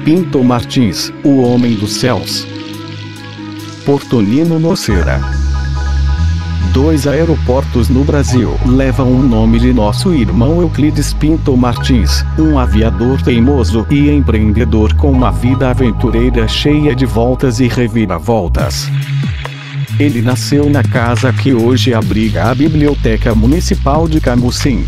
Pinto Martins, o homem dos céus. Portonino Noceira. 2 aeroportos no Brasil levam o nome de nosso irmão Euclides Pinto Martins, um aviador teimoso e empreendedor com uma vida aventureira cheia de voltas e reviravoltas. Ele nasceu na casa que hoje abriga a Biblioteca Municipal de Camusim.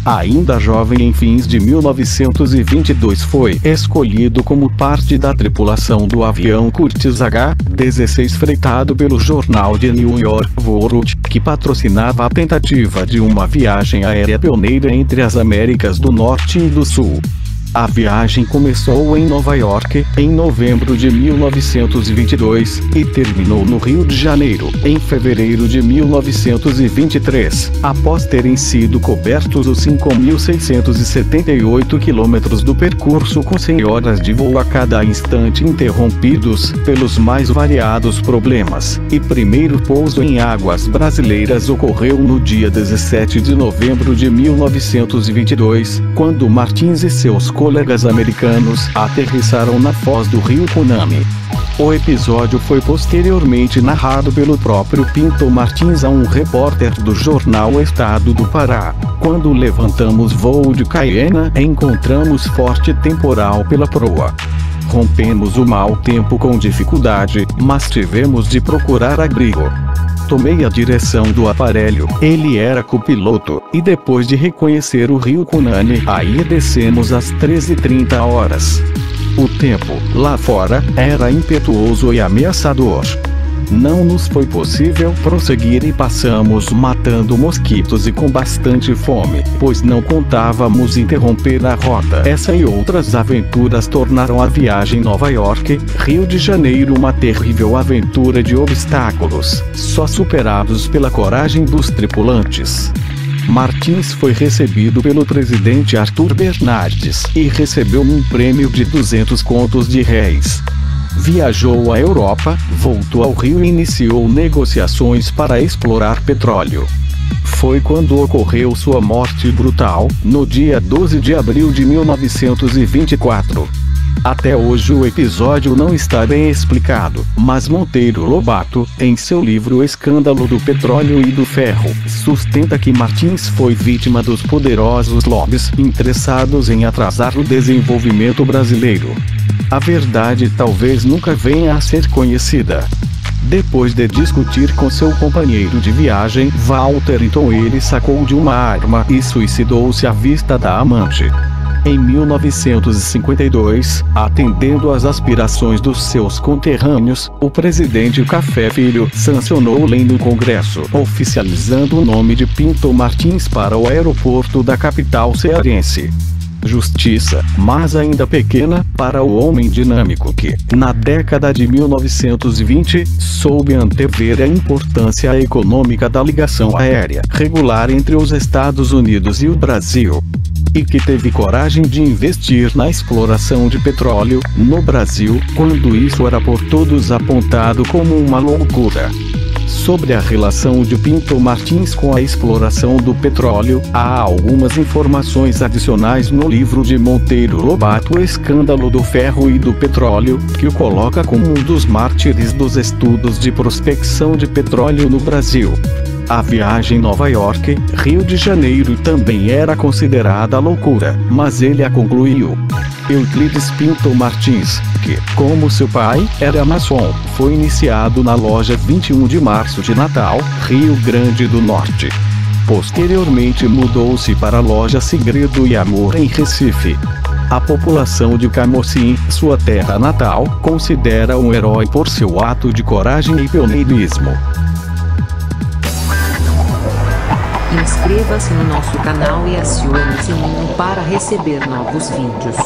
Ainda jovem, em fins de 1922, foi escolhido como parte da tripulação do avião Curtiss H-16 fretado pelo jornal de New York World, que patrocinava a tentativa de uma viagem aérea pioneira entre as Américas do Norte e do Sul. A viagem começou em Nova York, em novembro de 1922, e terminou no Rio de Janeiro, em fevereiro de 1923, após terem sido cobertos os 5.678 quilômetros do percurso com 100 horas de voo a cada instante interrompidos pelos mais variados problemas. E primeiro pouso em águas brasileiras ocorreu no dia 17 de novembro de 1922, quando Martins e seus colegas americanos aterrissaram na foz do rio Cunami. O episódio foi posteriormente narrado pelo próprio Pinto Martins a um repórter do jornal Estado do Pará. Quando levantamos voo de Caiena, encontramos forte temporal pela proa. Rompemos o mau tempo com dificuldade, mas tivemos de procurar abrigo. Tomei a direção do aparelho, ele era copiloto, e depois de reconhecer o rio Cunani, aí descemos às 13h30. O tempo, lá fora, era impetuoso e ameaçador. Não nos foi possível prosseguir e passamos matando mosquitos e com bastante fome, pois não contávamos interromper a rota. Essa e outras aventuras tornaram a viagem Nova York, Rio de Janeiro uma terrível aventura de obstáculos, só superados pela coragem dos tripulantes. Martins foi recebido pelo presidente Arthur Bernardes e recebeu um prêmio de 200 contos de réis. Viajou à Europa, voltou ao Rio e iniciou negociações para explorar petróleo. Foi quando ocorreu sua morte brutal, no dia 12 de abril de 1924. Até hoje o episódio não está bem explicado, mas Monteiro Lobato, em seu livro Escândalo do Petróleo e do Ferro, sustenta que Martins foi vítima dos poderosos lobbies interessados em atrasar o desenvolvimento brasileiro. A verdade talvez nunca venha a ser conhecida. Depois de discutir com seu companheiro de viagem, Walter Eaton, ele sacou de uma arma e suicidou-se à vista da amante. Em 1952, atendendo às aspirações dos seus conterrâneos, o presidente Café Filho sancionou lei no Congresso, oficializando o nome de Pinto Martins para o aeroporto da capital cearense. Justiça, mas ainda pequena, para o homem dinâmico que, na década de 1920, soube antever a importância econômica da ligação aérea regular entre os Estados Unidos e o Brasil. E que teve coragem de investir na exploração de petróleo, no Brasil, quando isso era por todos apontado como uma loucura. Sobre a relação de Pinto Martins com a exploração do petróleo, há algumas informações adicionais no livro de Monteiro Lobato Escândalo do Ferro e do Petróleo, que o coloca como um dos mártires dos estudos de prospecção de petróleo no Brasil. A viagem Nova York, Rio de Janeiro também era considerada loucura, mas ele a concluiu. Euclides Pinto Martins, que, como seu pai, era maçom, foi iniciado na loja 21 de março de Natal, Rio Grande do Norte. Posteriormente mudou-se para a loja Segredo e Amor em Recife. A população de Camusim, sua terra natal, considera um herói por seu ato de coragem e pioneirismo. Inscreva-se no nosso canal e acione o sininho para receber novos vídeos.